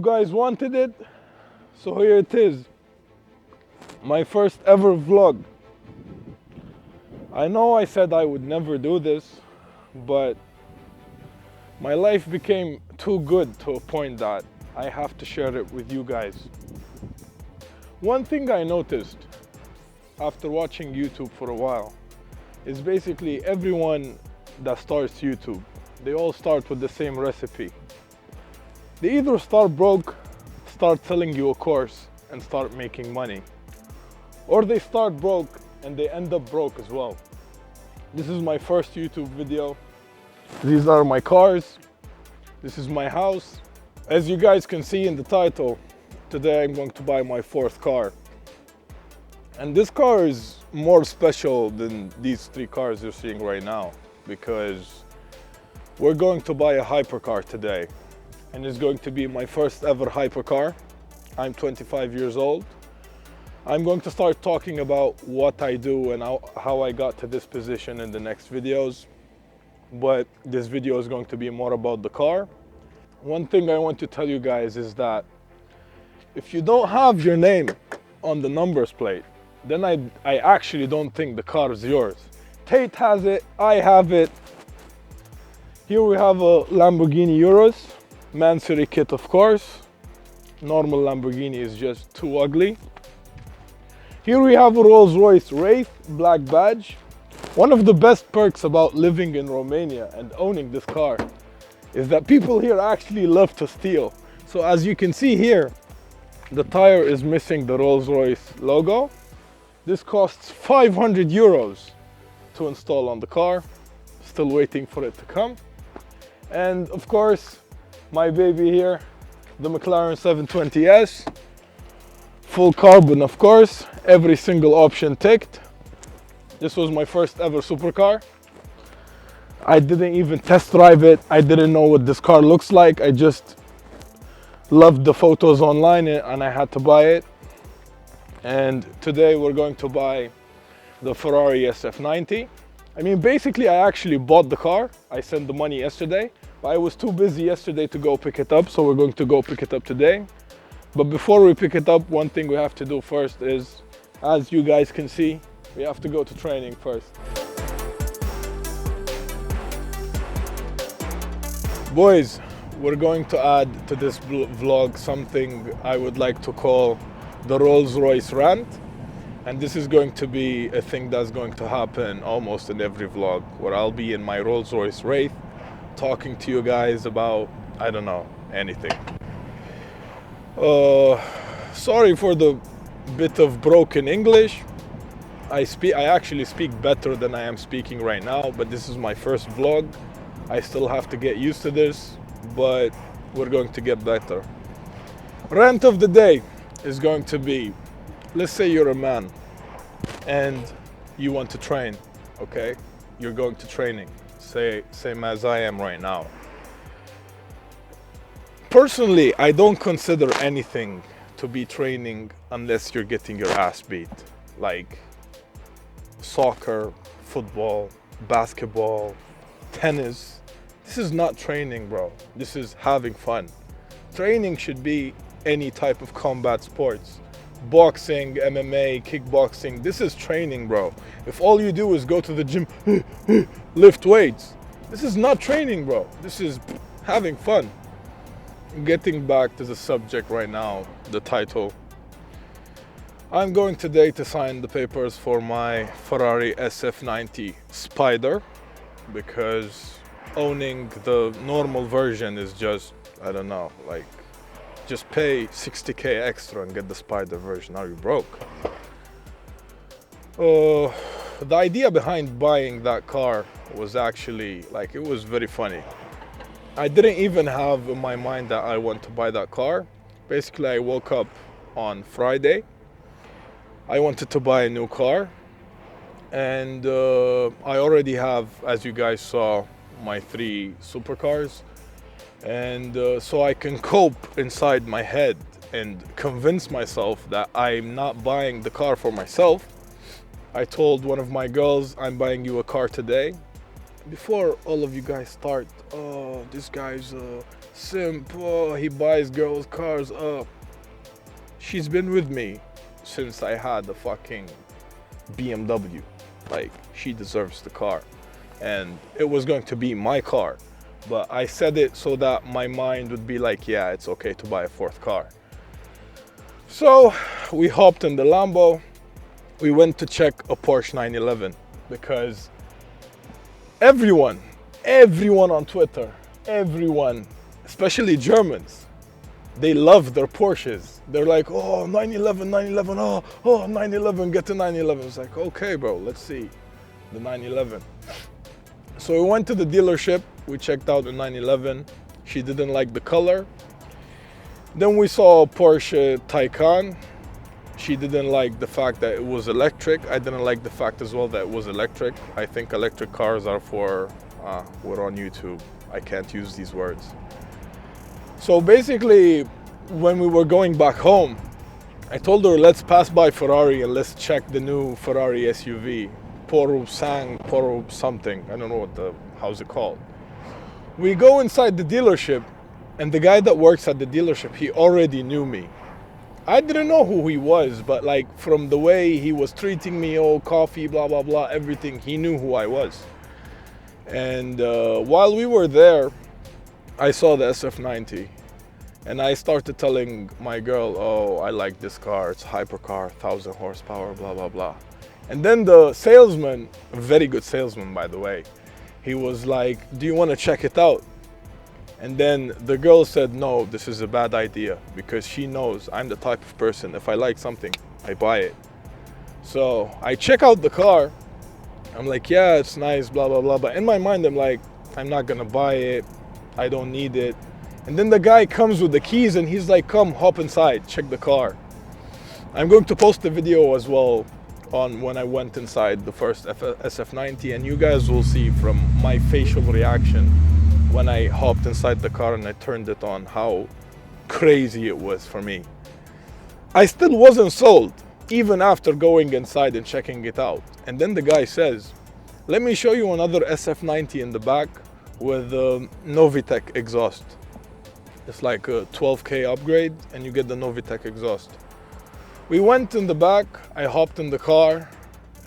guys wanted it, so here it is. My first ever vlog. I know I said I would never do this, but my life became too good to a point that I have to share it with you guys. One thing I noticed after watching YouTube for a while is basically everyone that starts YouTube, they all start with the same recipe. They either start broke, start selling you a course and start making money, or they start broke and they end up broke as well. This is my first YouTube video. These are my cars. This is my house. As you guys can see in the title, today I'm going to buy my fourth car. And this car is more special than these three cars you're seeing right now, because we're going to buy a hypercar today. And it's going to be my first ever hypercar. I'm 25 years old. I'm going to start talking about what I do and how I got to this position in the next videos. But this video is going to be more about the car. One thing I want to tell you guys is that if you don't have your name on the numbers plate, then I actually don't think the car is yours. Tate has it, I have it. Here we have a Lamborghini Urus, Man City kit of course. Normal Lamborghini is just too ugly. Here we have a Rolls-Royce Wraith black badge. One of the best perks about living in Romania and owning this car is that people here actually love to steal. So as you can see here, the tire is missing the Rolls-Royce logo. This costs 500 euros to install on the car. Still waiting for it to come. And of course, my baby here, the McLaren 720S. Full carbon, of course, every single option ticked. This was my first ever supercar. I didn't even test drive it. I didn't know what this car looks like. I just loved the photos online and I had to buy it. And today we're going to buy the Ferrari SF90. I mean, basically I actually bought the car. I sent the money yesterday, but I was too busy yesterday to go pick it up. So we're going to go pick it up today. But before we pick it up, one thing we have to do first is, as you guys can see, we have to go to training first. Boys, we're going to add to this vlog something I would like to call the Rolls-Royce rant. And this is going to be a thing that's going to happen almost in every vlog, where I'll be in my Rolls-Royce Wraith talking to you guys about, I don't know, anything. Sorry for the bit of broken English. I actually speak better than I am speaking right now, but this is my first vlog. I still have to get used to this, but we're going to get better. Rant of the day is going to be, let's say you're a man and you want to train, okay? You're going to training, same as I am right now. Personally, I don't consider anything to be training unless you're getting your ass beat. Like soccer, football, basketball, tennis. This is not training, bro. This is having fun. Training should be any type of combat sports. Boxing, MMA, kickboxing. This is training, bro. If all you do is go to the gym, lift weights, this is not training, bro. This is having fun. Getting back to the subject right now, the title. I'm going today to sign the papers for my Ferrari SF90 Spider, because owning the normal version is just, I don't know, like, just pay 60k extra and get the Spider version. Are you broke? The idea behind buying that car was actually, like, it was very funny. I didn't even have in my mind that I want to buy that car. Basically, I woke up on Friday. I wanted to buy a new car. And I already have, as you guys saw, my 3 supercars. And so I can cope inside my head and convince myself that I'm not buying the car for myself. I told one of my girls, I'm buying you a car today. Before all of you guys start, oh, this guy's Simple. He buys girls' cars up. She's been with me since I had a fucking BMW. Like, she deserves the car. And it was going to be my car. But I said it so that my mind would be like, yeah, it's okay to buy a fourth car. So we hopped in the Lambo. We went to check a Porsche 911 because everyone on Twitter, everyone, especially Germans, they love their Porsches. They're like, oh, 911, oh, 911, get the 911. It's like, okay, bro, let's see the 911. So we went to the dealership. We checked out the 911. She didn't like the color. Then we saw a Porsche Taycan. She didn't like the fact that it was electric. I didn't like the fact as well that it was electric. I think electric cars are for, we're on YouTube. I can't use these words. So basically, when we were going back home, I told her, let's pass by Ferrari and let's check the new Ferrari SUV. Poro something. I don't know how's it called. We go inside the dealership, and the guy that works at the dealership, he already knew me. I didn't know who he was, but like from the way he was treating me, oh, coffee, blah, blah, blah, everything, he knew who I was. And while we were there, I saw the SF90. And I started telling my girl, oh, I like this car, it's a hypercar, 1,000 horsepower, blah, blah, blah. And then the salesman, a very good salesman, by the way, he was like, do you want to check it out? And then the girl said, no, this is a bad idea, because she knows I'm the type of person, if I like something, I buy it. So I check out the car. I'm like, yeah, it's nice, blah, blah, blah. But in my mind, I'm like, I'm not going to buy it. I don't need it. And then the guy comes with the keys and he's like, come, hop inside, check the car. I'm going to post the video as well on when I went inside the first SF90, and you guys will see from my facial reaction when I hopped inside the car and I turned it on, how crazy it was for me. I still wasn't sold, even after going inside and checking it out. And then the guy says, let me show you another SF90 in the back with a Novitec exhaust. It's like a 12K upgrade and you get the Novitec exhaust. We went in the back, I hopped in the car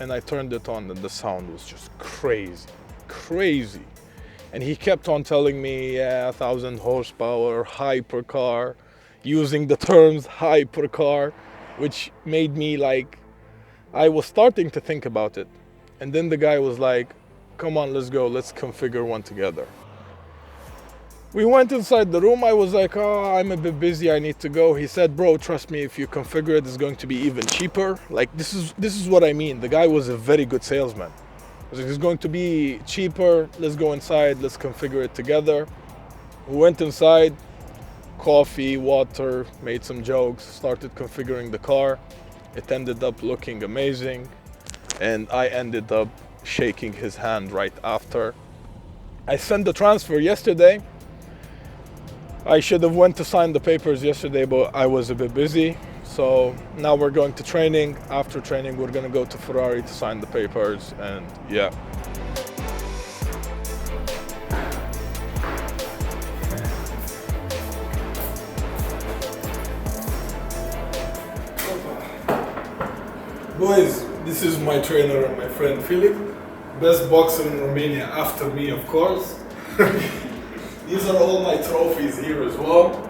and I turned it on, and the sound was just crazy, crazy. And he kept on telling me, yeah, 1,000 horsepower, hypercar, using the terms hypercar, which made me like, I was starting to think about it. And then the guy was like, come on, let's go, let's configure one together. We went inside the room. I was like, oh, I'm a bit busy, I need to go. He said, bro, trust me, if you configure it, it's going to be even cheaper. Like, this is what I mean. The guy was a very good salesman. I was like, it's going to be cheaper. Let's go inside, let's configure it together. We went inside, coffee, water, made some jokes, started configuring the car. It ended up looking amazing. And I ended up shaking his hand right after. I sent the transfer yesterday. I should have went to sign the papers yesterday, but I was a bit busy. So now we're going to training. After training, we're gonna go to Ferrari to sign the papers, and yeah. Boys, this is my trainer and my friend Philip. Best boxer in Romania after me, of course. These are all my trophies here as well.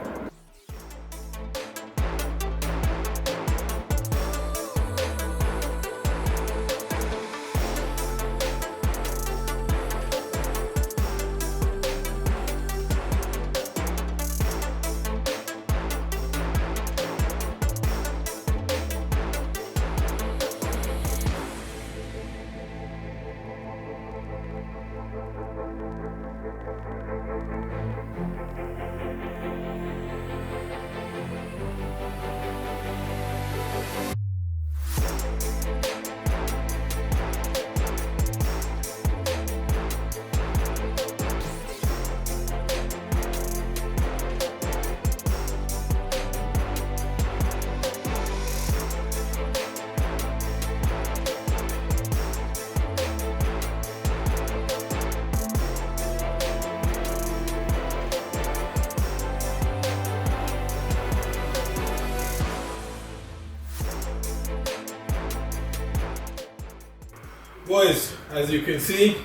Boys, as you can see,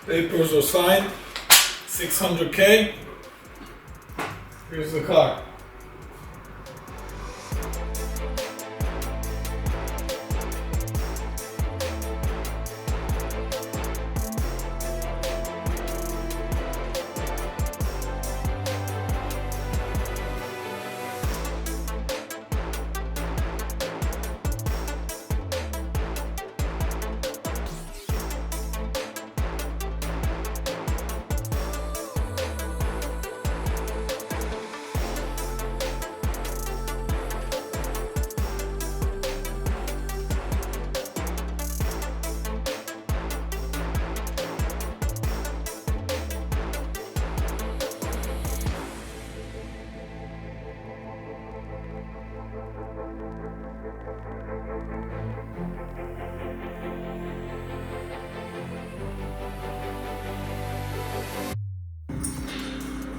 papers are signed, 600K. Here's the car.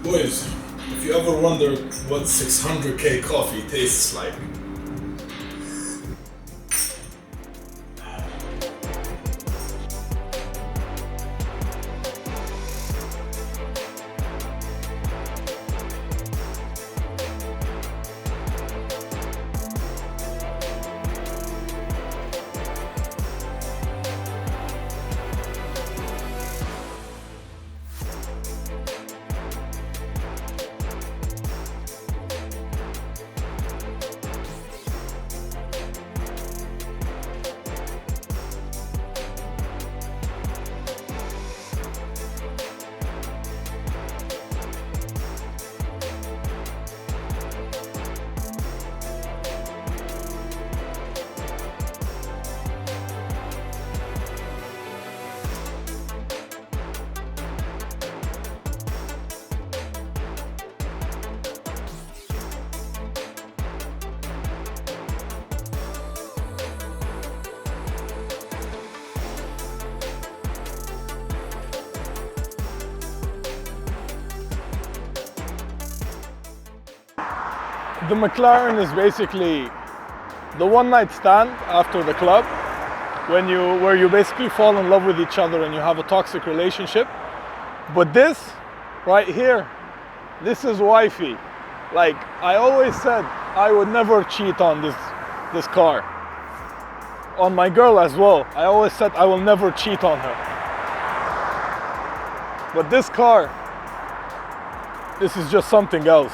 Boys, if you ever wondered what 600K coffee tastes like, the McLaren is basically the one night stand after the club where you basically fall in love with each other and you have a toxic relationship. But this right here, this is wifey. Like, I always said I would never cheat on this car. On my girl as well. I always said I will never cheat on her. But this car, this is just something else.